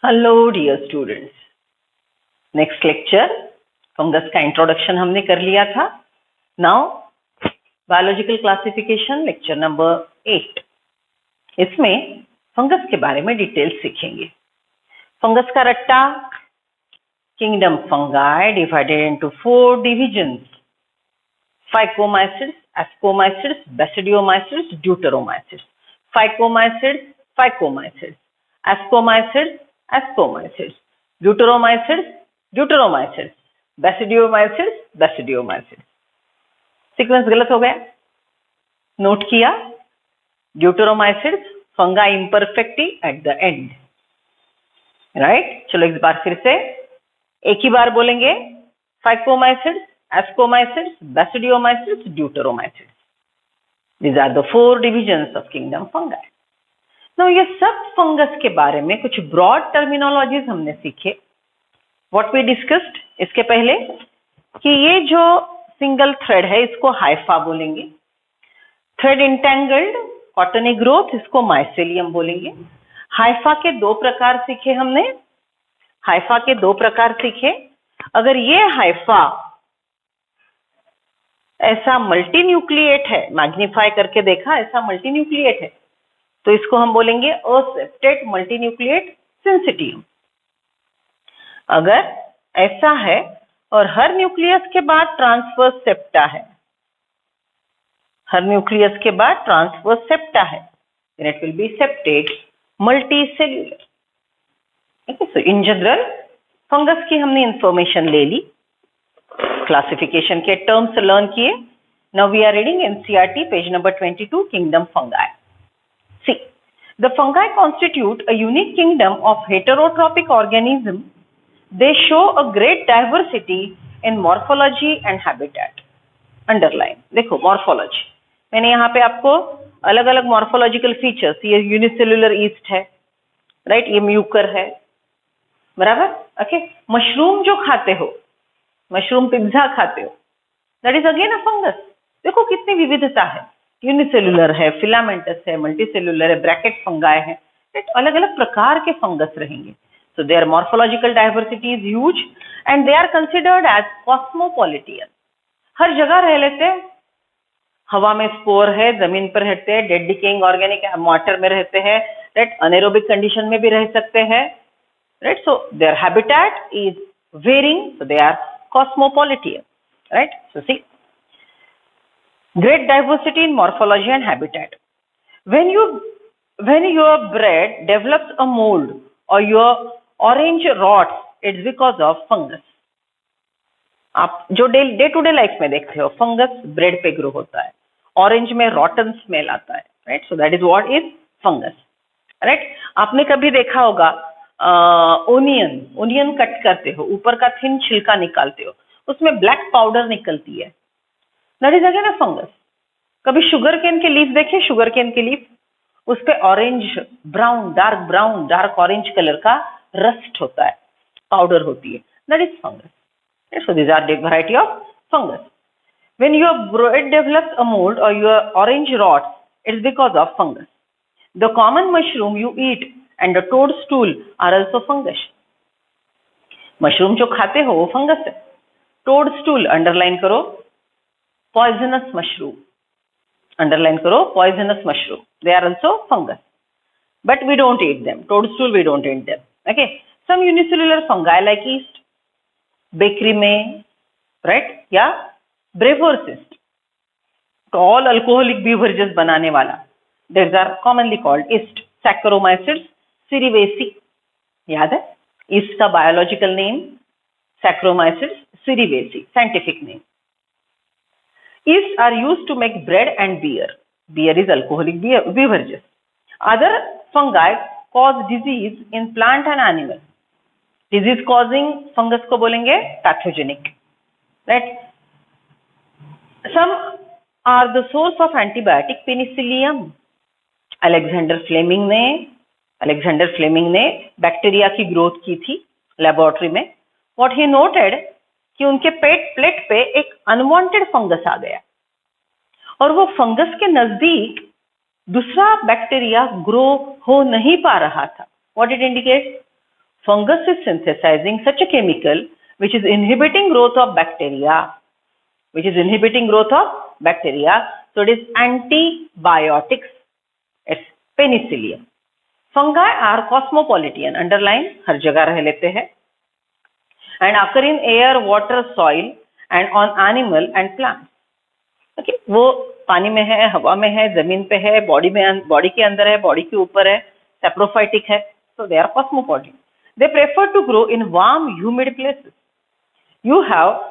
Hello dear students, next lecture fungus का introduction हमने कर लिया था। Now biological classification lecture number 8। इसमें फंगस के बारे में डिटेल्स सीखेंगे। फंगस का रट्टा, kingdom fungi divided into 4 divisions: phycomycetes, ascomycetes, basidiomycetes, deuteromycetes. Phycomycetes, phycomycetes, ascomycetes, ascomycetes, deuteromycetes, deuteromycetes, basidiomycetes, basidiomycetes. Sequence गलत हो गया, नोट किया। Deuteromycetes, fungi imperfecti at the end, right. चलो एक बार फिर से एक ही बार बोलेंगे। फाइकोमाइसिड्स, ascomycetes, basidiomycetes, ड्यूटेरोमाइसिड्स। These are the 4 divisions of kingdom fungi. Now ये सब फंगस के बारे में कुछ ब्रॉड टर्मिनोलॉजीज हमने सीखे। What we discussed इसके पहले कि ये जो सिंगल थ्रेड है इसको हाइफा बोलेंगे। थ्रेड इंटेंगल्ड कॉटनी ग्रोथ इसको माइसेलियम बोलेंगे। हाइफा के 2 प्रकार सीखे हमने। हाइफा के 2 प्रकार सीखे। अगर ये हाइफा ऐसा मल्टी न्यूक्लिएट है, मैग्नीफाई करके देखा, ऐसा मल्टी न्यूक्लिएट है, तो इसको हम बोलेंगे असेप्टेट मल्टी न्यूक्लिएट सिंसिटियम। अगर ऐसा है और हर न्यूक्लियस के बाद ट्रांसवर्स सेप्टा है, हर न्यूक्लियस के बाद ट्रांसवर्स सेप्टा है, then it will be septate multicellular. Okay, so in general fungus की हमने इंफॉर्मेशन ले ली, क्लासिफिकेशन के टर्म्स लर्न किए। Now we are reading NCERT page number 22, kingdom fungi. See, the fungi constitute a unique kingdom of heterotrophic organism. They show a great diversity in morphology and habitat. Underline देखो, morphology मैंने यहाँ पे आपको अलग अलग morphological features, ये unicellular yeast है, right, ये म्यूकर है, बराबर। ओके, मशरूम जो खाते हो, मशरूम पिज्जा खाते हो, that is again a fungus. देखो कितनी विविधता है, यूनिसेल्युलर है, फिलामेंटस है, मल्टीसेल्युलर है, ब्रैकेट फंगाई है, अलग अलग प्रकार के फंगस रहेंगे। So there morphological diversity is huge and they are considered as cosmopolitan. हर जगह रह लेते हैं, हवा में स्पोर है, जमीन पर रहते हैं, डेड डिकेइंग ऑर्गेनिक वाटर में रहते हैं, राइट, अनेरोबिक कंडीशन में भी रह सकते हैं, right. So their habitat is varying, so they are cosmopolitan, right? So see, great diversity in morphology and habitat. When your bread develops a mold or your orange rots, it's because of fungus. आप जो day to day life में देखते हो, fungus bread पे grow होता है, orange में रॉटन smell आता है, right. So that is what is fungus, right. आपने कभी देखा होगा ओनियन कट करते हो, ऊपर का थिन छिलका निकालते हो, उसमें ब्लैक पाउडर निकलती है, that is again a fungus. कभी शुगर केन के लीफ देखे, शुगर केन के लीफ, उस पे orange brown, dark orange colour का रस्ट होता है, पाउडर होती है, that is fungus. So these are the variety of fungus. When your bread develops a mould और your orange rots, it's because of fungus. The common mushroom you eat and the toadstool are also fungus. Mushroom जो खाते हो वो fungus है। टोडस्टूल underline करो, poisonous mushroom underline करो, poisonous mushroom, they are also fungus, but we don't eat them. Toadstool we don't eat them. Okay, some unicellular fungi like yeast, bakery में, right, या ब्रेवोसिस्ट, all alcoholic beverages बनाने वाला, these are commonly called yeast. Saccharomyces cerevisiae, याद है, east का biological name Saccharomyces cerevisiae, scientific name. Yeast are used to make bread and beer. Beer is alcoholic beverages. Other fungi cause disease in plant and animal. Disease causing fungus को बोलेंगे pathogenic, right? Some are the source of antibiotic penicillium. Alexander Fleming ने bacteria की growth की थी laboratory में। What he noted कि उनके plate पे एक अनवांटेड फंगस आ गया और वो फंगस के नजदीक दूसरा बैक्टीरिया ग्रो हो नहीं पा रहा था। What it indicate, fungus is synthesizing such a chemical which is inhibiting growth of bacteria, so it is antibiotics. It's penicillium. Fungi are cosmopolitan, underline, हर जगह रह लेते हैं, and occur in air, water, soil and on animal and plants. Okay, वो पानी में है, हवा में है, जमीन पे है, बॉडी के अंदर है, बॉडी के ऊपर है, saprophytic है, so they are cosmopolitan. They prefer to grow in warm, humid places. You have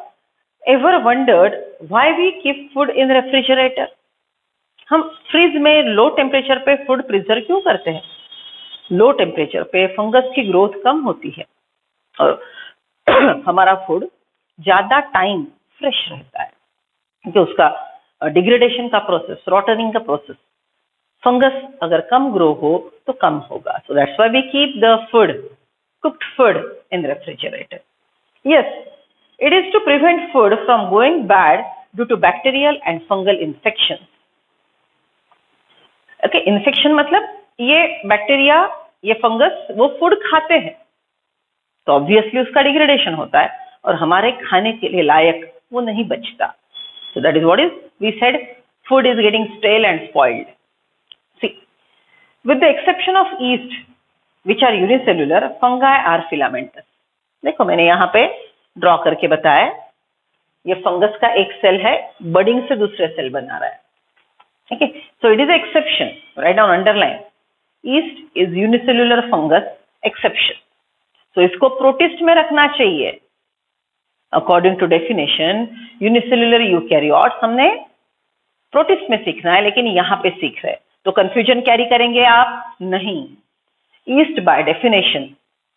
ever wondered why we keep food in refrigerator? हम फ्रिज में लो टेम्परेचर पे फूड प्रिजर्व क्यों करते हैं? लो टेम्परेचर पे फंगस की growth कम होती है और हमारा फूड ज्यादा टाइम फ्रेश रहता है, क्योंकि उसका डिग्रेडेशन का प्रोसेस, रॉटनिंग का प्रोसेस, फंगस अगर कम ग्रो हो तो कम होगा. So that's why we keep the food, cooked food in the refrigerator. Yes, it is to prevent food from going bad due to bacterial and fungal infections. Okay, infection मतलब ये bacteria, ये fungus वो food खाते हैं तो obviously उसका degradation होता है और हमारे खाने के लिए लायक वो नहीं बचता. So that is what is we said, food is getting stale and spoiled. See, with the exception of yeast which are unicellular, fungi are filamentous. देखो मैंने यहाँ पे ड्रॉ करके बताया, ये फंगस का एक सेल है, बडिंग से दूसरे सेल बना रहा है. Okay, so it is an exception. Write down, underline. Yeast is unicellular fungus exception. So इसको प्रोटिस्ट में रखना चाहिए. According to definition, unicellular eukaryotes हमने प्रोटिस्ट में सीखना है, लेकिन यहाँ पे सीख रहे हैं तो कंफ्यूजन कैरी करेंगे आप? नहीं. Yeast by definition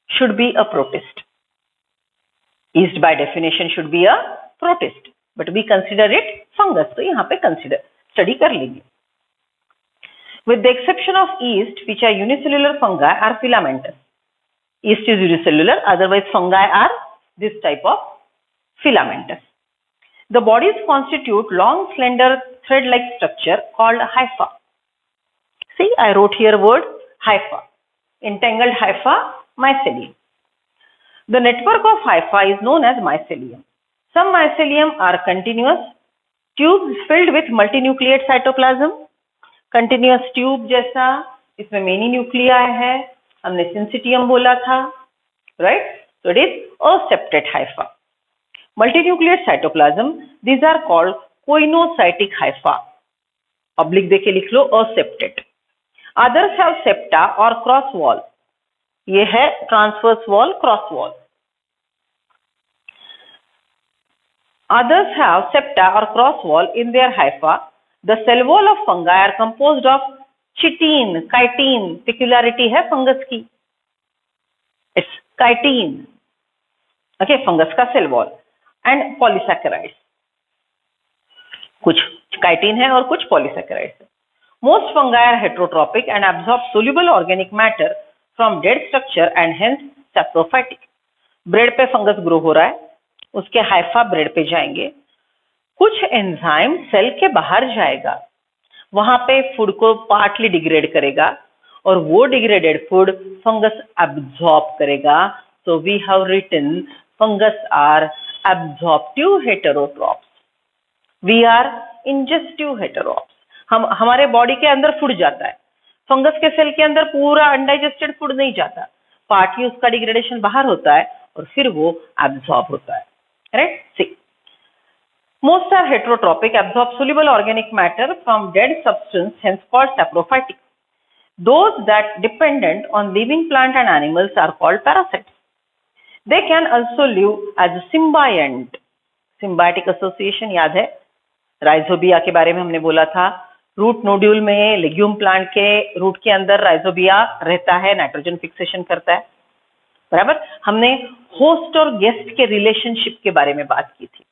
should be a protist. Yeast by definition should be a protist, but we consider it fungus. तो यहाँ पे study कर लीजिए. With the exception of yeast, which are unicellular fungi are filamentous. Yeast is unicellular, otherwise fungi are this type of filamentous. The bodies constitute long, slender, thread-like structure called hypha. See, I wrote here word hypha. Entangled hypha, mycelium. The network of hypha is known as mycelium. Some mycelium are continuous tubes filled with multinucleate cytoplasm. Continuous tube जैसा, इसमें many nuclei है, हमने syncytium बोला था, right? So it is aseptate hypha. Multinucleate cytoplasm, these are called coinocytic hypha. Oblique देके लिख लो, aseptate. Others have septa or cross wall. ये है transverse wall, cross wall. Others have septa or cross wall in their hypha. The cell wall of fungi are composed of chitin, chitin, peculiarity है fungus की. It's chitin. Okay, fungus का cell wall and polysaccharides. कुछ chitin है और कुछ polysaccharides है. Most fungi are heterotrophic and absorb soluble organic matter from dead structure and hence saprophytic. Bread पे fungus grow हो रहा है, उसके हाइफा ब्रेड पे जाएंगे, कुछ एंजाइम सेल के बाहर जाएगा, वहां पे फूड को पार्टली डिग्रेड करेगा और वो डिग्रेडेड फूड फंगस एब्जॉर्ब करेगा. So we have written fungus are absorptive heterotrophs, we are ingestive heterotrophs. हमारे बॉडी के अंदर फूड जाता है, फंगस के सेल के अंदर पूरा अनडाइजेस्टेड फूड नहीं जाता, पार्टली उसका डिग्रेडेशन बाहर होता है और फिर वो एब्जॉर्ब होता है. Right? See, most are heterotrophic, absorb soluble organic matter from dead substance, hence called saprophytic. Those that dependent on living plant and animals are called parasites. They can also live as a symbiont. Symbiotic association याद है, rhizobia के बारे में हमने बोला था. Root nodule में legume plant के रूट के अंदर राइजोबिया रहता है, नाइट्रोजन फिक्सेशन करता है. बराबर. हमने होस्ट और गेस्ट के रिलेशनशिप के बारे में बात की थी.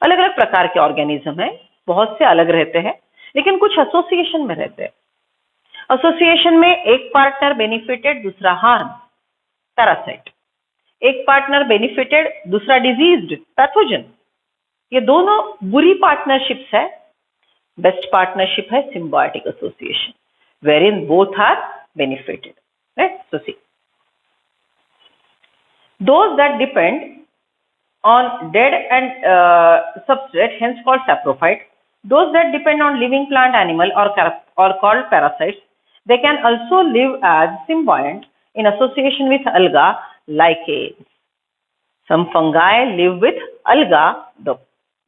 अलग अलग प्रकार के ऑर्गेनिज्म है, बहुत से अलग रहते हैं, लेकिन कुछ एसोसिएशन में रहते हैं. एसोसिएशन में एक पार्टनर बेनिफिटेड, दूसरा हार्म, पैरासाइट. एक पार्टनर बेनिफिटेड, दूसरा डिजीज्ड, पैथोजन. ये दोनों बुरी पार्टनरशिप्स है. बेस्ट पार्टनरशिप है symbiotic association, wherein both are benefited. Right? So see, Those that depend on dead and substrate, hence called saprophyte. Those that depend on living plant animal or called parasites. They can also live as symbiont in association with alga lichens. Some fungi live with alga, the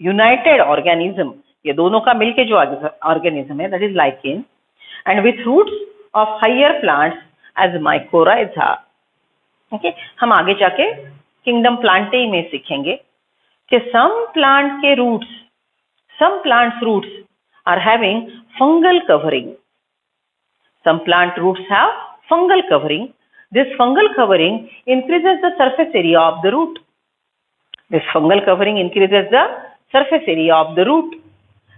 united organism. ये दोनों का मिलके जो organism है, that is lichen, and with roots of higher plants as mycorrhiza. Okay, हम आगे जाके kingdom प्लांटेई में सीखेंगे कि some plants roots are having fungal covering. Some plant roots have fungal covering. This fungal covering increases the surface area of the root. This fungal covering increases the surface area of the root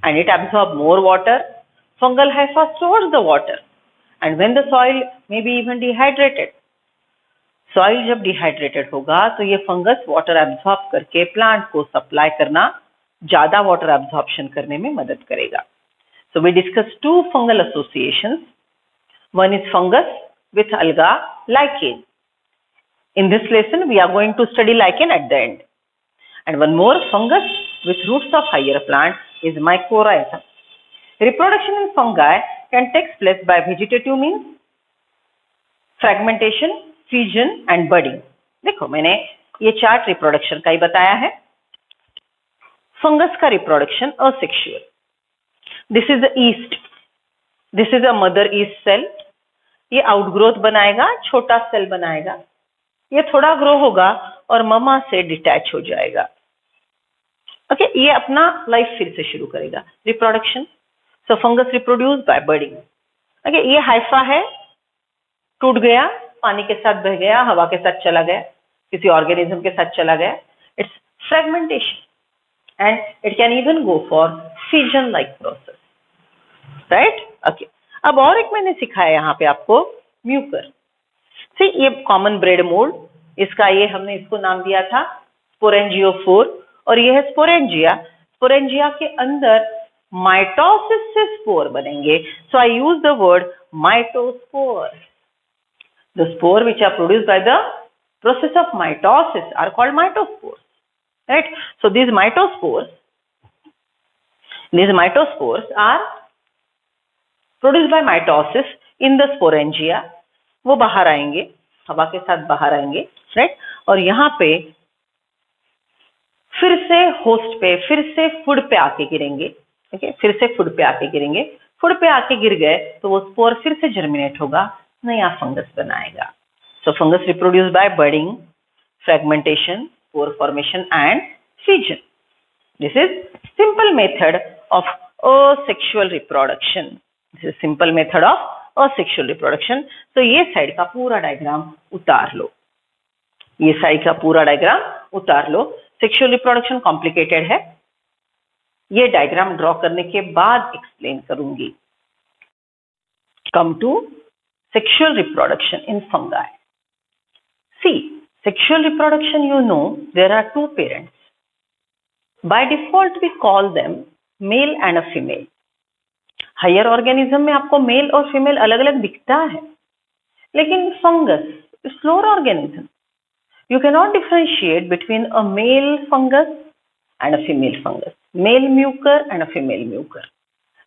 and it absorbs more water. Fungal hypha stores the water and when the soil may be even dehydrated. Soil जब dehydrated होगा तो ये fungus water absorb करके plant को supply करना, ज़्यादा water absorption करने में मदद करेगा. So we discussed two fungal associations. One is fungus with alga lichen. In this lesson, we are going to study lichen at the end. And one more, fungus with roots of higher plant is mycorrhiza. Reproduction in fungi can take place by vegetative means, fragmentation, fusion and budding. देखो मैंने ये chart reproduction का ही बताया है. Fungus का reproduction asexual. This is the yeast. This is a mother yeast cell. ये outgrowth बनाएगा, छोटा सेल बनाएगा. ये थोड़ा ग्रो होगा और ममा से डिटैच हो जाएगा. ओके, ये अपना लाइफ फिर से शुरू करेगा. Reproduction. So fungus reproduce by budding. Okay, ये हाइफा है, टूट गया, पानी के साथ बह गया, हवा के साथ चला गया, किसी ऑर्गेनिज्म के साथ चला गया. It's fragmentation and it can even go for fission like process. Right. Okay, अब और एक मैंने सिखाया यहाँ पे आपको, म्यूकर. सी, ये कॉमन ब्रेड मोल्ड, इसका ये हमने इसको नाम दिया था स्पोरेंजियोफोर और ये है स्पोरेंजिया. स्पोरेंजिया के अंदर माइटोसिस से स्पोर बनेंगे. So I use the word mitospore. The spore which are produced by the process of mitosis are called mitospores. Right. So these mitospores are produced by mitosis in the sporangia. वो बाहर आएंगे, हवा के साथ बाहर आएंगे. Right. और यहाँ पे फिर से होस्ट पे, फिर से फूड पे आके गिरेंगे. ओके, फिर से फूड पे आके गिरेंगे. फूड पे आके गिर गए तो वो स्पोर फिर से जर्मिनेट होगा, नया फंगस बनाएगा. So fungus reproduce by budding, fragmentation, spore formation and fission. This is simple method of asexual reproduction. This is simple method of asexual reproduction. तो ये साइड का पूरा डायग्राम उतार लो. ये साइड का पूरा डायग्राम उतार लो. सेक्सुअल रिप्रोडक्शन कॉम्प्लिकेटेड है, ये डायग्राम ड्रॉ करने के बाद एक्सप्लेन करूंगी. Come to sexual reproduction in fungi. See, sexual reproduction, you know, there are two parents. By default, we call them male and a female. Higher organism में आपको mail और female अलग अलग दिखता है, लेकिन fungus is lower organism. You can not differentiate between a male fungus and a female fungus, male mucor and a female mucor.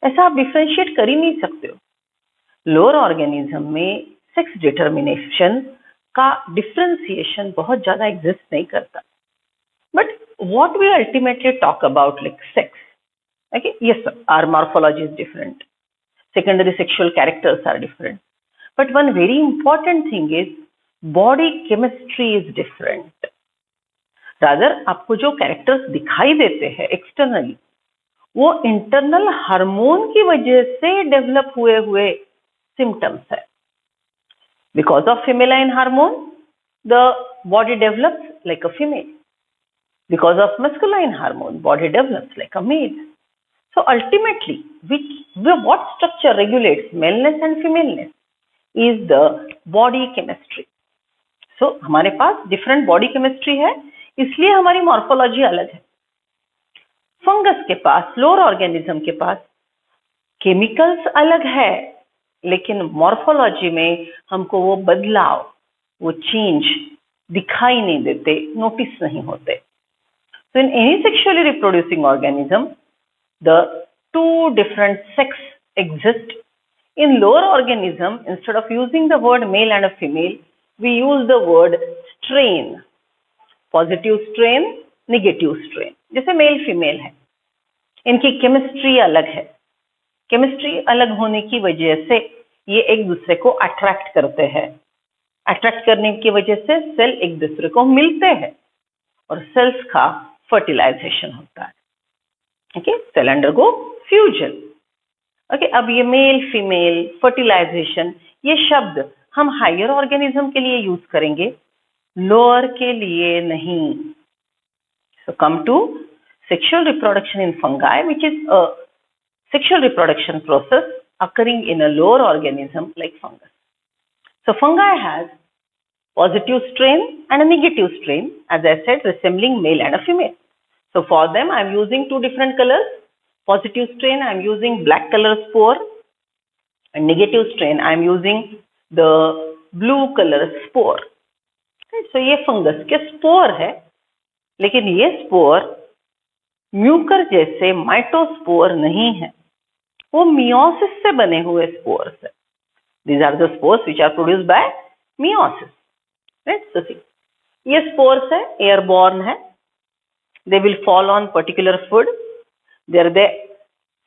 ऐसा आप डिफरेंशिएट कर ही नहीं सकते हो. लोअर ऑर्गेनिज्म में सेक्स डिटर्मिनेशन का डिफरेंशिएशन बहुत ज्यादा एग्जिस्ट नहीं करता. But what we ultimately talk about like sex. Okay, yes sir, our morphology is different, secondary sexual characters are different, but one very important thing is body chemistry is different. rather, आपको जो characters दिखाई देते हैं externally, वो internal hormone की वजह से develop हुए symptoms है. Because of feminine hormone, the body develops like a female. Because of masculine hormone, body develops like a male. So ultimately, what structure regulates maleness and femaleness is the body chemistry. So हमारे पास different body chemistry है, इसलिए हमारी morphology अलग है. Fungus के पास, lower organism के पास chemicals अलग है, लेकिन मॉर्फोलॉजी में हमको वो बदलाव, वो चेंज दिखाई नहीं देते, नोटिस नहीं होते. So in any sexually reproducing organism, the two different sex exist. In lower organism, instead of using the word male and a female, we use the word strain. Positive strain, negative strain. जैसे male female है, इनकी chemistry अलग है. Chemistry अलग होने की वजह से ये एक दूसरे को अट्रैक्ट करते हैं. अट्रैक्ट करने की वजह से सेल एक दूसरे को मिलते हैं और सेल्स का फर्टिलाइजेशन होता है. Okay, cell undergo fusion. Okay, अब ये मेल फीमेल फर्टिलाइजेशन, ये शब्द हम हायर ऑर्गेनिज्म के लिए यूज करेंगे, लोअर के लिए नहीं. So come to sexual reproduction in fungi, which is a sexual reproduction process occurring in a lower organism like fungus. So fungi has positive strain and a negative strain, as I said, resembling male and a female. So for them I am using two different colors. Positive strain I am using black color spore, and negative strain I am using the blue color spore. So ये fungus के spore है, लेकिन ये spore Mucor जैसे माइटोस्पोर नहीं है, वो meiosis से बने हुए स्पोर्स है. These are the spores which are produced by meiosis. Right? So see, ये स्पोर्स है, एयरबॉर्न है. They will fall on particular food. There they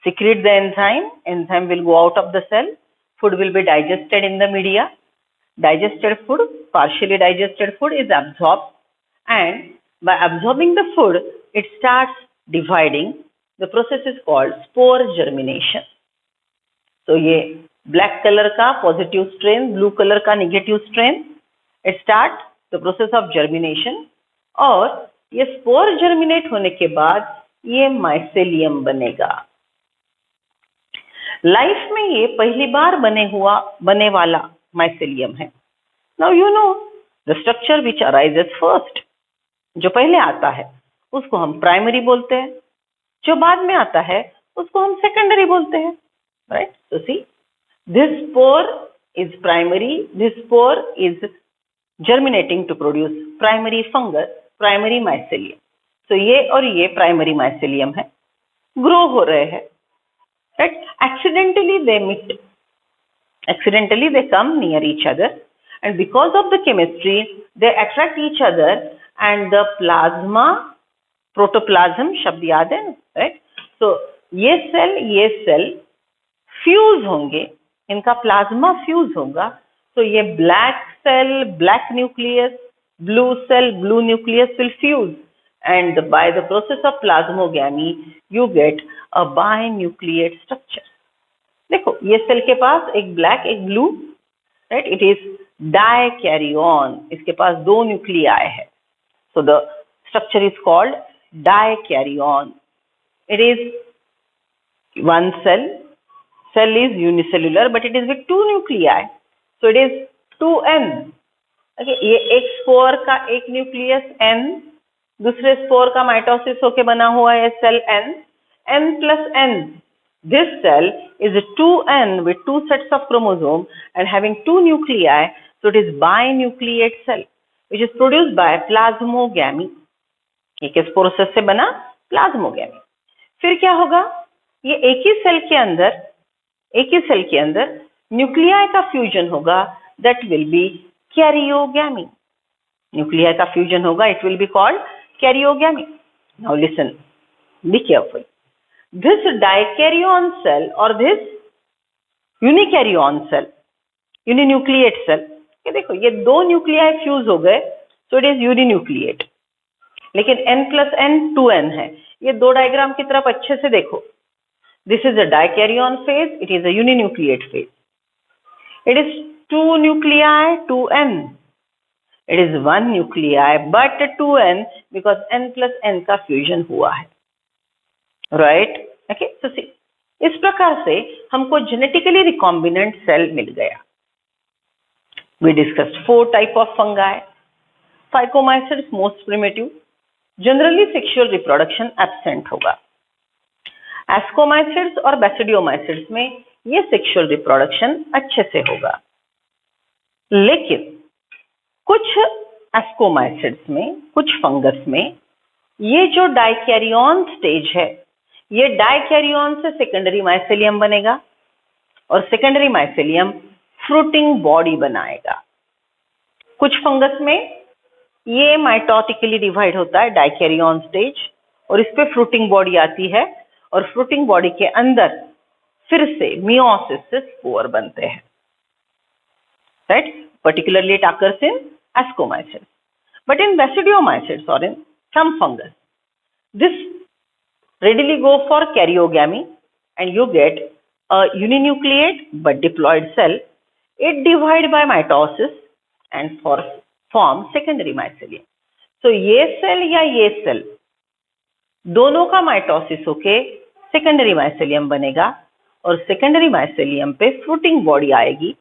secrete the enzyme. Enzyme will go out of the cell. Food will be digested in the media. Digested food, partially digested food is absorbed, and by absorbing the food, it starts dividing. The process is called spore germination. So ये black color का positive strain, blue color का negative strain, it starts the process of germination, और ये spore germinate होने के बाद ये mycelium बनेगा. लाइफ में ये पहली बार बने वाला mycelium है. Now you know the structure which arises first. जो पहले आता है उसको हम प्राइमरी बोलते हैं, जो बाद में आता है उसको हम सेकेंडरी बोलते हैं. Right? So see, this spore is primary. This spore is germinating to produce primary fungus, primary mycelium. So ये और ये प्राइमरी mycelium है, ग्रो हो रहे हैं. Right? Accidentally they meet. Accidentally they come near each other, and because of the chemistry they attract each other, and the plasma, protoplasm शब्द याद है, right? So ये सेल फ्यूज होंगे, इनका प्लाज्मा फ्यूज होगा. तो ये black cell, black nucleus, blue cell, blue nucleus will fuse, and by the process of plasmogamy you get a binucleate structure. देखो ये सेल के पास एक ब्लैक एक blue, right, it is dikaryon. इसके पास दो न्यूक्लियाई है, so the structure is called dikaryon. It is one cell. Cell is unicellular but it is with two nuclei, so it is 2n. Okay, ये एक spore का एक nucleus n, दूसरे spore का माइटोसिस होके बना हुआ है cell n, n plus n. This cell is a 2n with two sets of chromosome and having two nuclei, so it is binucleate cell which is produced by plasmogamy. ये किस process से बना? Plasmogamy. फिर क्या होगा? ये एक ही cell के अंदर न्यूक्लियाई का फ्यूजन होगा, that will be karyogamy. Nuclei का फ्यूजन होगा, it will be called karyogamy. Now listen, be careful. This dikaryon cell or this unikaryon cell, uninucleate cell, ये देखो ये दो न्यूक्लियाई फ्यूज हो गए, so it is uninucleate. लेकिन n plus n 2n है. ये दो डायग्राम की तरफ अच्छे से देखो. This is a dikaryon phase, it is a uninucleate phase. It is two nuclei 2n. It is one nuclei but 2n because n plus n का फ्यूजन हुआ है. Right, okay. सो सी, इस प्रकार से हमको जेनेटिकली रिकॉम्बिनेंट सेल मिल गया. We discussed 4 type of fungi. Phycomycetes most primitive, generally sexual reproduction absent होगा. एस्कोमाइसिड्स और बैसिडियोमाइसिड्स में ये सेक्सुअल रिप्रोडक्शन अच्छे से होगा. लेकिन कुछ एस्कोमाइसिड्स में, कुछ फंगस में ये जो डाइकैरियन स्टेज है, ये डाइकैरियन से सेकेंडरी माइसेलियम बनेगा और सेकेंडरी माइसेलियम फ्रूटिंग बॉडी बनाएगा। कुछ फंगस में ये माइटोटिकली डिवाइड होता है, डाइकैरियन स्टेज, और इस पे फ्रूटिंग बॉडी आती है और फ्रूटिंग बॉडी के अंदर फिर से मियोसिस से स्पोर बनते हैं, right? Particularly it occurs in ascomycetes, but in basidiomycetes or in some fungus, this readily go for karyogamy and you get a uninucleate but diploid cell. It divide by mitosis and form secondary mycelium. So ये cell या ये cell दोनों का mitosis होके secondary mycelium बनेगा और secondary mycelium पे fruiting body आएगी,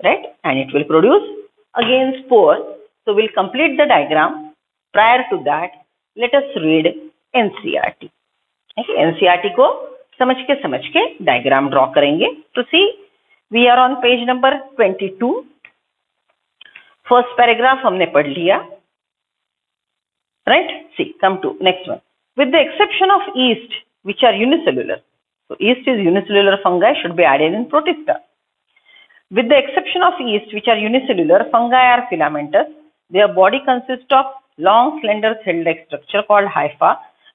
right? And it will produce again spore. So we'll complete the diagram. Prior to that, let us read NCERT. Okay, NCERT को समझ के डायग्राम ड्रॉ करेंगे। तो see, we are on page number 22। First paragraph हमने पढ़ लिया, right? See, come to next one. With the exception of yeast, which are unicellular. So yeast is unicellular fungi, should be added in Protista. With the exception of yeast, which are unicellular, fungi are filamentous. Their body consists of long, slender, cell-like structure called hypha.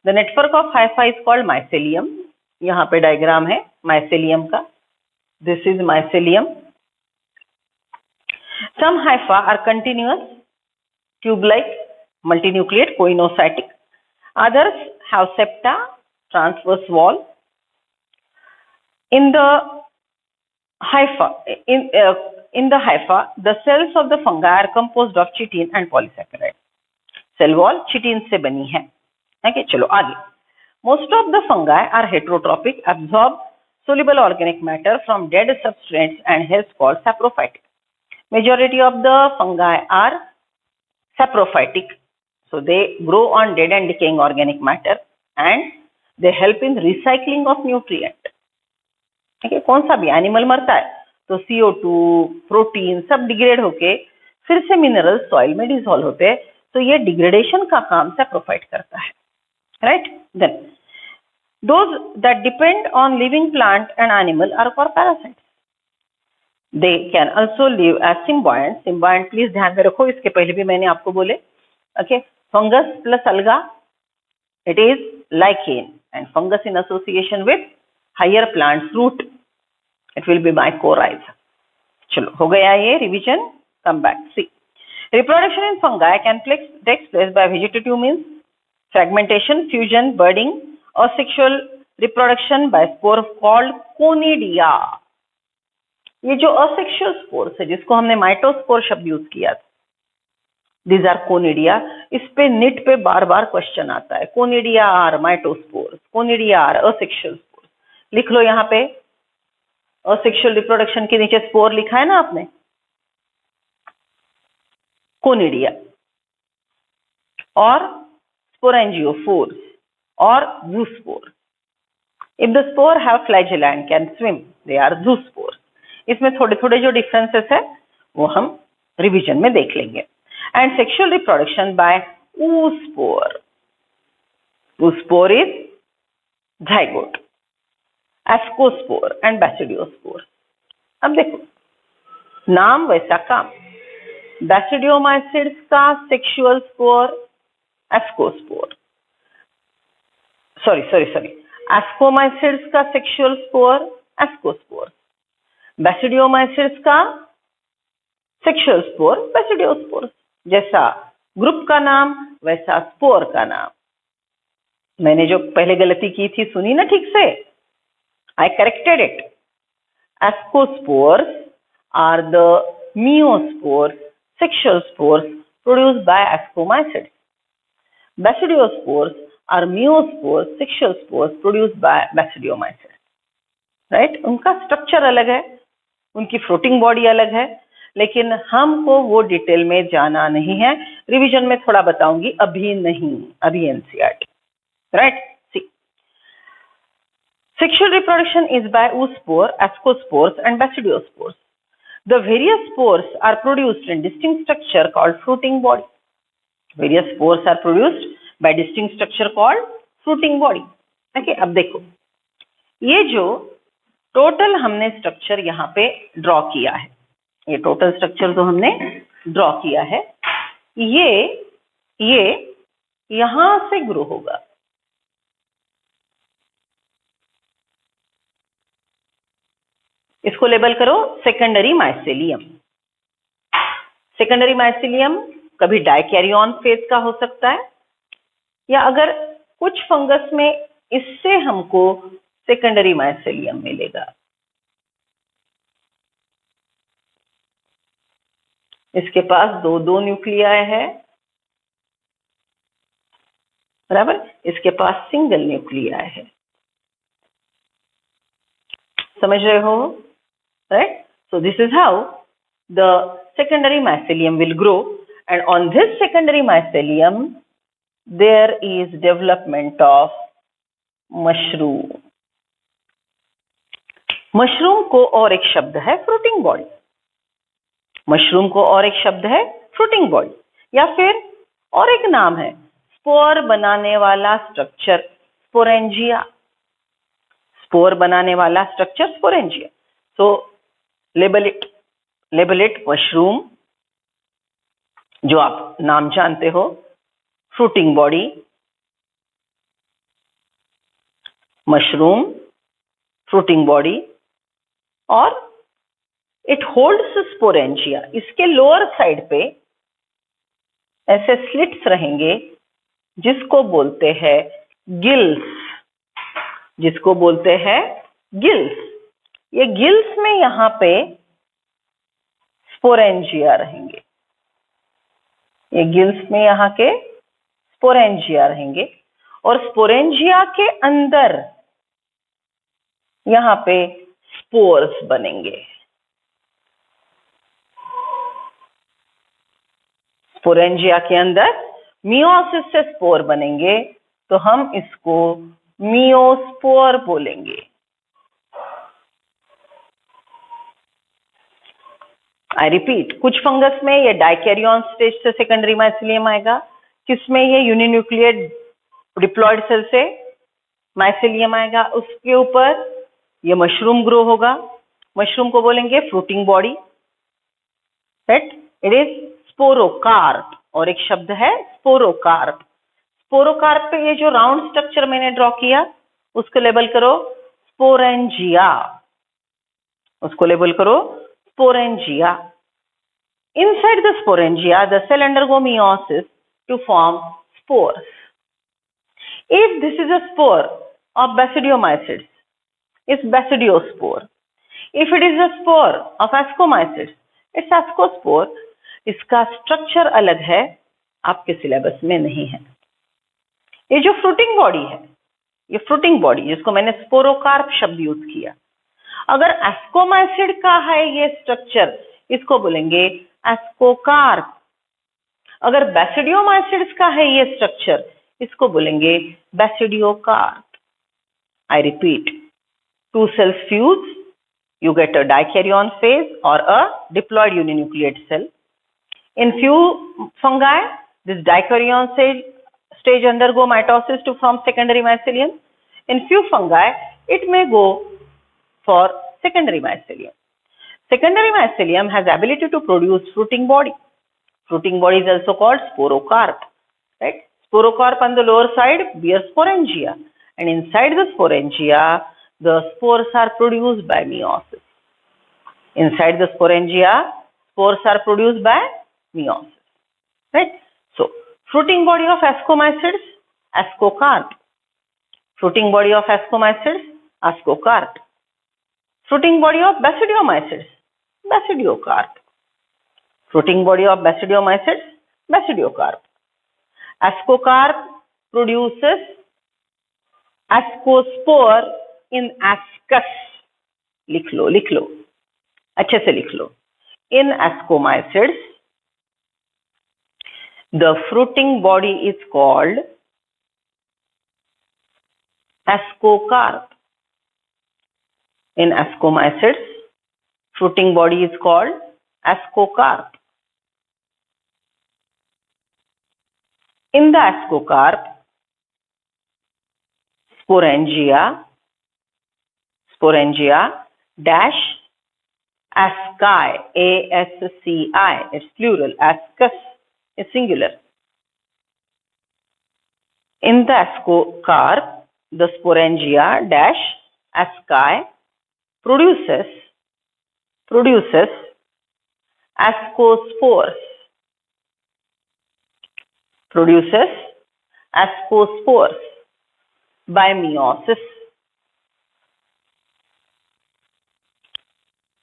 The network of hypha is called mycelium. यहाँ पे diagram है mycelium का. This is mycelium. Some hypha are continuous, tube-like, multinucleate, coinocytic. Others have septa, transverse wall. In the hypha, the cells of the fungi are composed of chitin and polysaccharide. Cell wall chitin से बनी है। Okay, चलो आगे। Most of the fungi are heterotrophic, absorb soluble organic matter from dead substrates and hence called saprophytic. Majority of the fungi are saprophytic. So they grow on dead and decaying organic matter and they help in recycling of nutrient. ठीक है, कौन सा भी animal मरता है तो CO2, protein सब degrade होके फिर से मिनरल सॉइल में डिसॉल्व होते हैं, तो ये डिग्रेडेशन का काम सैप्रोफाइट करता है, right? Then those that depend on living plant and animal are called parasites. They can also live as symbiont. Symbiont please ध्यान में रखो, इसके पहले भी मैंने आपको बोले। Okay, fungus plus alga, it is lichen, and fungus in association with higher plants root, it will be mycorrhiza. चलो हो गया ये revision. Come back. See, reproduction in fungi can take place by vegetative means, fragmentation, fusion, budding, or sexual reproduction by spore called conidia. ये जो asexual spores है जिसको हमने माइटोस्पोर शब्द यूज किया था, These are conidia. इस पे निट पे बार बार क्वेश्चन आता है, conidia are mitospores, conidia are asexual spores. लिख लो यहाँ पे, असेक्सुअल रिप्रोडक्शन के नीचे स्पोर लिखा है ना आपने, कोनिडिया, और स्पोरेंजियोफोर्स और zoospore. If the spore have flagella and can swim, they are zoospores. इसमें थोड़े थोड़े जो डिफरेंसेस है वो हम रिवीजन में देख लेंगे। And sexual reproduction by oospore. Oospore is zygote, ascospore and basidiospore. अब देखो, नाम वैसा काम। Basidiomycetes का sexual spore ascospore. sorry. Ascomycetes का सेक्सुअल स्पोर ascospore. Basidiomycetes का सेक्सुअल स्पोर basidiospore. जैसा ग्रुप का नाम वैसा स्पोर का नाम। मैंने जो पहले गलती की थी सुनी ना ठीक से, I corrected it. Ascospores are the meiospores, sexual spores produced by ascomycetes. Basidiospores are meiospores, sexual spores produced by basidiomycetes, right? उनका स्ट्रक्चर अलग है, उनकी फ्लोटिंग बॉडी अलग है, लेकिन हमको वो डिटेल में जाना नहीं है। रिवीजन में थोड़ा बताऊंगी, अभी नहीं, अभी NCERT, right? See, sexual reproduction is by oospore, ascospores and basidiospores. The various spores are produced in distinct structure called fruiting body. Various spores are produced by distinct structure called fruiting body. Okay, अब देखो ये जो total हमने structure यहाँ पे draw किया है, ये टोटल स्ट्रक्चर जो हमने ड्रॉ किया है, ये यहां से ग्रो होगा। इसको लेबल करो सेकेंडरी माइसेलियम। सेकेंडरी माइसेलियम कभी डाइकैरियन फेज का हो सकता है, या अगर कुछ फंगस में इससे हमको सेकेंडरी माइसेलियम मिलेगा। इसके पास दो न्यूक्लियाई है, बराबर, इसके पास सिंगल न्यूक्लियाई है। समझ रहे हो? Right? So this is how the secondary mycelium will grow, and on this secondary mycelium there is development of mushroom. Mushroom को और एक शब्द है फ्रूटिंग बॉडी। मशरूम को और एक शब्द है फ्रूटिंग बॉडी, या फिर और एक नाम है स्पोर बनाने वाला स्ट्रक्चर, स्पोरेंजिया। स्पोर बनाने वाला structure sporangia. So label it mushroom, जो आप नाम जानते हो, fruiting body, mushroom, fruiting body, और इट होल्ड्स स्पोरेंजिया। इसके लोअर साइड पे ऐसे स्लिट्स रहेंगे जिसको बोलते हैं गिल्स, जिसको बोलते हैं गिल्स। ये गिल्स में यहां पे स्पोरेंजिया रहेंगे, ये गिल्स में यहाँ के स्पोरेंजिया रहेंगे, और स्पोरेंजिया के अंदर यहाँ पे स्पोर्स बनेंगे। स्पोरेंजिया के अंदर मियोसिस से स्पोर बनेंगे, तो हम इसको मियोस्पोर बोलेंगे। आई रिपीट, कुछ फंगस में ये डाइकैरियन स्टेज से सेकेंडरी माइसेलियम आएगा, किसमें ये यूनिन्यूक्लिएट डिप्लॉयड सेल से माइसेलियम आएगा, उसके ऊपर ये मशरूम ग्रो होगा। मशरूम को बोलेंगे fruiting body, right? It is sporocarp, और एक शब्द है स्पोरोकार्प। स्पोरोकार्प पे ये जो राउंड स्ट्रक्चर मैंने ड्रॉ किया उसको लेबल करो स्पोरेंजिया, उसको लेबल करो sporangia. Inside the sporangia, the cell undergo meiosis to form spores. If this is a spore of Basidiomycetes, it's Basidiospore. If it is a spore of Ascomycetes, it's Ascospore. इसका structure अलग है, आपके syllabus में नहीं है। ये जो fruiting body है, ये फ्रूटिंग बॉडी जिसको मैंने स्पोरोकार्प शब्द यूज किया, अगर एस्कोमाइसिड का है ये स्ट्रक्चर, इसको बोलेंगे एस्कोकार्प। अगर बैसिडियोमाइसिड्स का है ये स्ट्रक्चर, इसको बोलेंगे basidiocarp. I repeat, two cells fuse, you get a dikaryon phase or a diploid uninucleate cell. In few fungi, this dikaryon stage undergo mitosis to form secondary mycelium. In few fungi, it may go for secondary mycelium. Secondary mycelium has ability to produce fruiting body. Fruiting body is also called sporocarp, right? Sporocarp on the lower side bears sporangia, and inside the sporangia, the spores are produced by meiosis. Inside the sporangia, spores are produced by meiosis, right? So, fruiting body of Ascomycetes, Ascocarp. Fruiting body of Ascomycetes, Ascocarp. Fruiting body of Basidiomycetes, Basidiocarp. Fruiting body of Basidiomycetes, Basidiocarp. Ascocarp produces ascospore in ascus. लिख लो, अच्छे से लिख लो। In Ascomycetes, the fruiting body is called ascocarp. In Ascomycetes, fruiting body is called ascocarp. In the ascocarp, sporangia dash asci, A-S-C-I, it's plural, ascus is singular. In the ascocarp, the sporangia dash asci produces ascospores. By meiosis.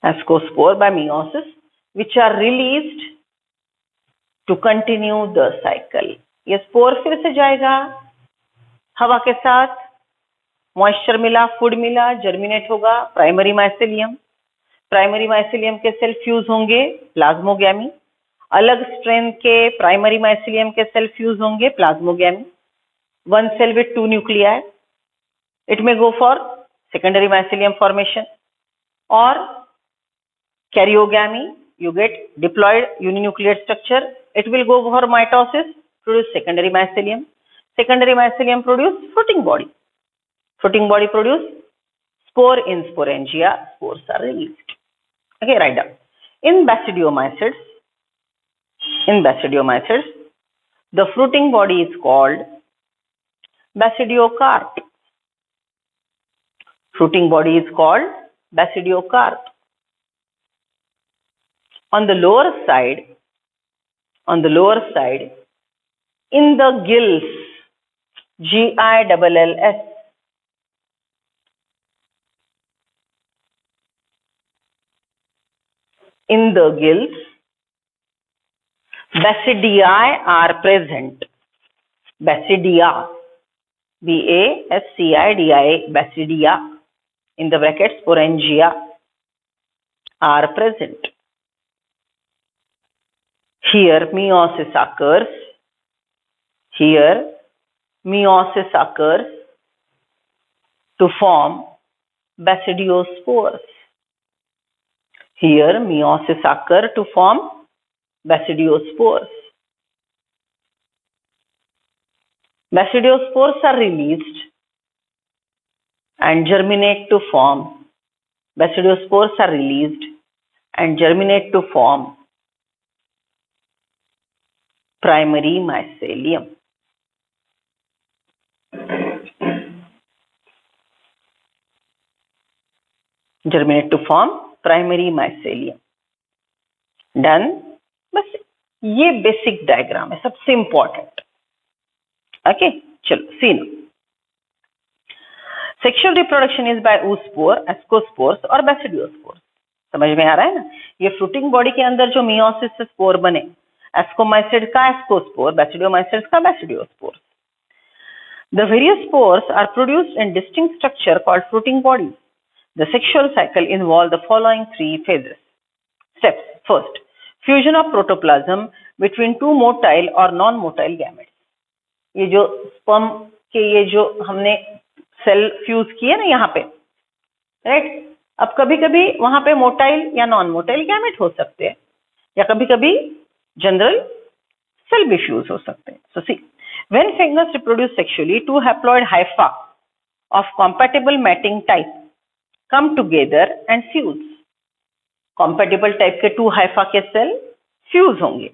Ascospore by meiosis, which are released to continue the cycle. ये spore फिर से जाएगा हवा के साथ, moisture मिला, food मिला, germinate होगा, प्राइमरी माइसेलियम के सेल फ्यूज होंगे, प्लाज्मोगैमी। अलग स्ट्रेन के प्राइमरी माइसेलियम के सेल फ्यूज होंगे, plasmogamy. One cell with 2 nuclei, it may go for secondary mycelium formation or karyogamy. You get diploid uninucleate structure. It will go for mitosis, produce secondary mycelium. Secondary mycelium produce fruiting body. Fruiting body produce spore in sporangia. Spores are released. Okay, write down. In basidiomycetes, the fruiting body is called basidiocarp. Fruiting body is called basidiocarp. On the lower side, in the gills, G-I-L-L-S, in the gills, basidia are present. Basidia, B-A-S-C-I-D-I-A, basidia. In the brackets, sporangia are present. Here meiosis occurs. To form basidiospores. Here meiosis occur to form basidiospores. Basidiospores are released and germinate to form. Basidiospores are released and germinate to form primary mycelium. Germinate to form primary mycelium. Done? बस ये basic diagram है, सबसे important. Okay, चलो see no. Sexual reproduction is by oospore, ascospores और basidiospores. समझ में आ रहा है ना? ये फ्रूटिंग बॉडी के अंदर जो मियोसिस से स्पोर बने, एस्कोमाइसिड का एस्कोस्पोर, बैसिडियोमाइसिड्स का basidiospore. The various spores are produced in distinct structure called fruiting bodies. The sexual cycle involves the following 3 phases. Steps. First, fusion of protoplasm between 2 motile or non-motile gametes. ये जो sperm के ये जो हमने cell fuse किए ना यहाँ पे, राइट? अब कभी कभी वहां पे मोटाइल या नॉन मोटाइल गैमेट हो सकते हैं, या कभी कभी जनरल सेल भी फ्यूज हो सकते हैं. So see, when fungus reproduce sexually, 2 haploid hypha of compatible mating type come together and fuse. Compatible type के 2 hypha के सेल फ्यूज होंगे.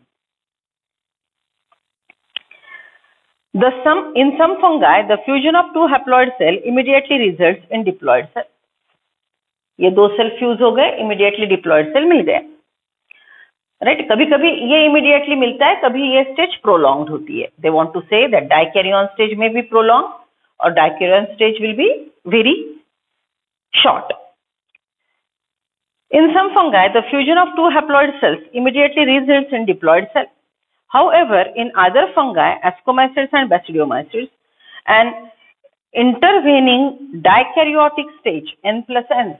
In some fungi, the fusion of 2 haploid cell immediately results in diploid cell. ये 2 cell fuse हो गए, immediately diploid cell मिल गए, right? कभी कभी ये immediately मिलता है, कभी ये स्टेज prolonged होती है. They want to say that dikaryon stage may be prolonged or dikaryon stage will be very short. In some fungi, the fusion of 2 haploid cells immediately results in diploid cell. However, in other fungi, ascomycetes and basidiomycetes, an intervening dikaryotic stage n plus n,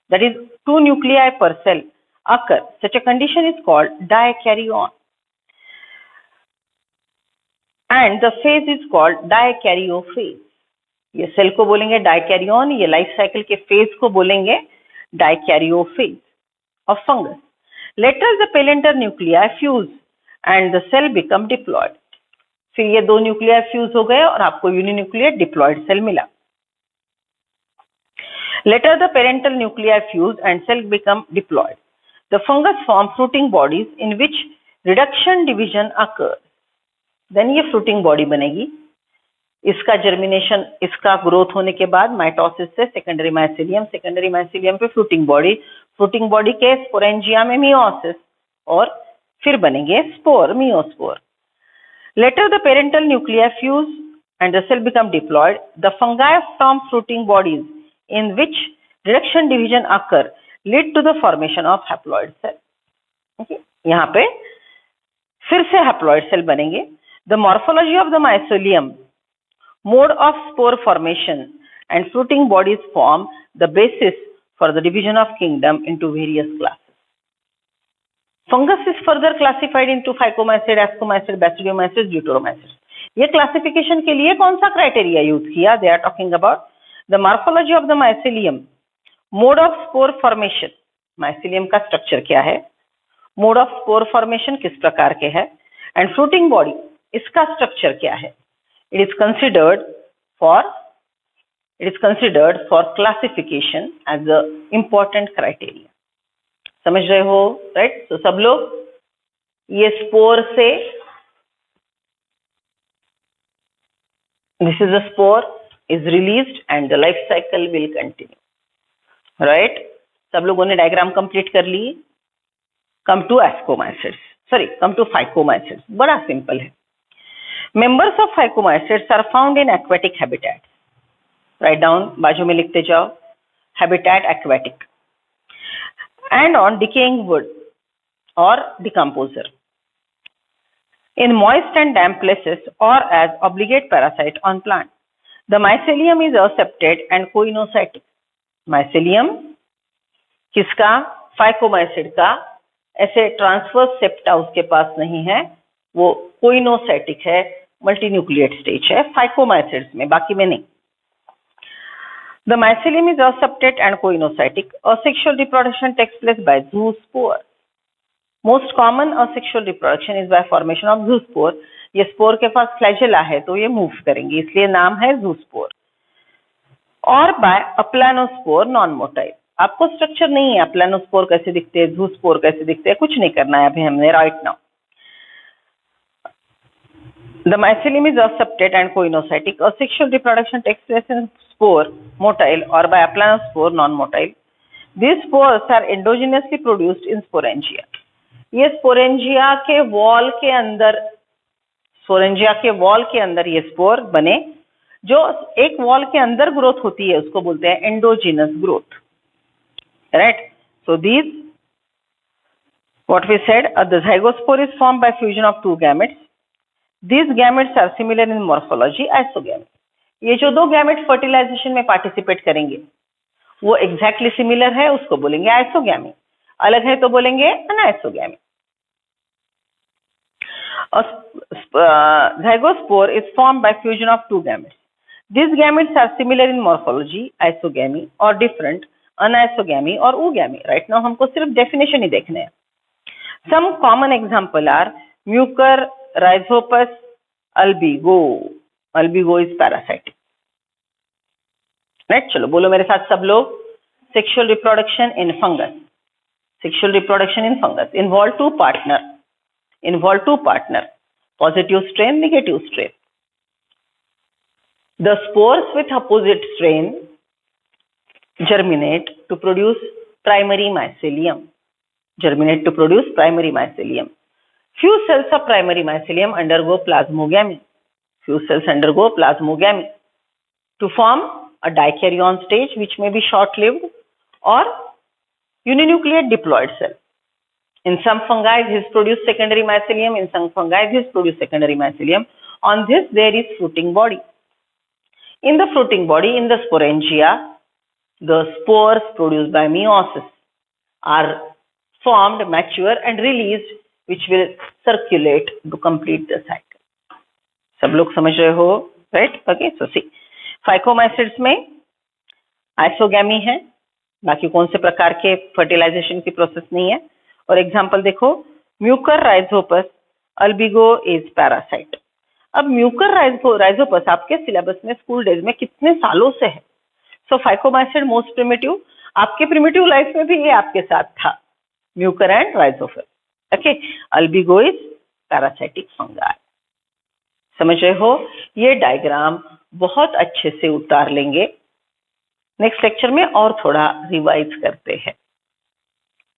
that is 2 nuclei per cell occur. Such a condition is called dikaryon, and the phase is called dikaryophase. ये cell को बोलेंगे dikaryon, ये life cycle के phase को बोलेंगे dikaryophase of fungus. Later the parental nuclei fuse and the cell become diploid. फिर ये दो न्यूक्लियर फ्यूज हो गए और आपको यूनिन्यूक्लियर डिप्लॉयड सेल मिला. Later the parental nuclei fuse and cell become diploid. The fungus form fruiting bodies in which reduction division occurs. Then ये fruiting body बनेगी. इसका जर्मिनेशन, इसका ग्रोथ होने के बाद माइटोसिस से सेकेंडरी माइसेलियम, सेकेंडरी माइसेलियम पे फ्रूटिंग बॉडी के स्पोरेंजिया में मियोसिस और फिर बनेंगे spore, मियोस्पोर. Later the parental nuclei fuse and the cell become diploid. The fungi form fruiting bodies in which reduction division occur lead to the formation of haploid cell. Okay? यहाँ पे फिर से haploid cell बनेंगे. The morphology of the mycelium, mode of spore formation and fruiting bodies form the basis for the division of kingdom into various classes. Fungus is further classified into Phycomycete, Ascomycete, Basidiomycete, Deuteromycete. ये classification के लिए कौन सा criteria use किया? They are talking about the morphology of the mycelium, mode of spore formation, mycelium का structure क्या है, mode of spore formation किस प्रकार के है, and fruiting body इसका स्ट्रक्चर क्या है. It is considered for classification as the important criteria. समझ रहे हो, राइट? तो सब लोग ये स्पोर से, this is a spore is released and the life cycle will continue, right? सब लोगों ने डायग्राम कंप्लीट कर ली. कम टू फाइकोमाइसेट्स, बड़ा सिंपल है. Members of phycomycetes are found in aquatic habitat. Right down, बाजू में लिखते जाओ, habitat aquatic, and on decaying wood or decomposer, in moist and damp places or as obligate parasite on plant. The mycelium is aseptate and coinocytic. Mycelium किसका? फाइकोमाइसिड का. ऐसे transverse septa उसके पास नहीं है, वो कोइनोसाइटिक है, मल्टीन्यूक्लिएट स्टेज है फाइकोमाइसिड्स में, बाकी में नहीं. The mycelium is aseptate and coinocytic. Asexual reproduction takes place by zoospore. Most common asexual reproduction is by formation of zoospore. ये स्पोर के पास फ्लैजेला है तो ये मूव करेंगे, इसलिए नाम है zoospore. और by aplanospore non-motile. आपको स्ट्रक्चर नहीं है, अप्लानोस्पोर कैसे दिखते हैं, zoospore कैसे दिखते हैं, कुछ नहीं करना है अभी हमने right now. The mycelium is aseptate and coinocytic. Asexual reproduction takes place in spore, motile or by aplanospore, non-motile. These spores are endogenously produced in sporangia. ये स्पोरेंजिया के वॉल के अंदर ये स्पोर बने, जो एक वॉल के अंदर ग्रोथ होती है उसको बोलते हैं endogenous growth. Right? So these, what we said, the zygospore is formed by fusion of two gametes. These gametes are similar in morphology, isogamy. ये जो दो गैमेट फर्टिलाइजेशन में पार्टिसिपेट करेंगे वो एग्जैक्टली सिमिलर है, उसको बोलेंगे आइसोगैमी. अलग है तो बोलेंगे अनाइसोगैमी. Zygospore is formed by fusion of two gametes. These gametes are similar in morphology, isogamy, or different, anisogamy or oogamy. Right now हमको सिर्फ डेफिनेशन ही देखने हैं. Some common example are Mucor, Rhizopus, Albigo. Albigo is parasitic. Right? चलो बोलो मेरे साथ सब लोग. Sexual reproduction in fungus. Sexual reproduction in fungus involve two partner, positive strain, negative strain. The spores with opposite strain germinate to produce primary mycelium. Few cells of primary mycelium undergo plasmogamy. To form a dikaryon stage which may be short-lived or uninucleate diploid cell. In some fungi this produce secondary mycelium, in some fungi this produce secondary mycelium. On this there is fruiting body. In the fruiting body, in the sporangia, the spores produced by meiosis are formed, mature and released, which will circulate to complete the cycle. सब लोग समझ रहे हो? Right? Okay, so see, फाइकोमाइसिड्स में isogamy है, बाकी कौन से प्रकार के फर्टिलाइजेशन की प्रोसेस नहीं है. और एग्जाम्पल देखो, mucor rhizopus albugo is parasite. अब म्यूकर राइजोपस आपके सिलेबस में स्कूल डेज में कितने सालों से है। सो फाइकोमाइसिड मोस्ट प्रिमिटिव, आपके प्रिमिटिव लाइफ में भी ये आपके साथ था, mucor and rhizopus. Okay, albugo is parasitic fungi. समझ रहे हो? ये डायग्राम बहुत अच्छे से उतार लेंगे। नेक्स्ट लेक्चर में और थोड़ा रिवाइज करते हैं।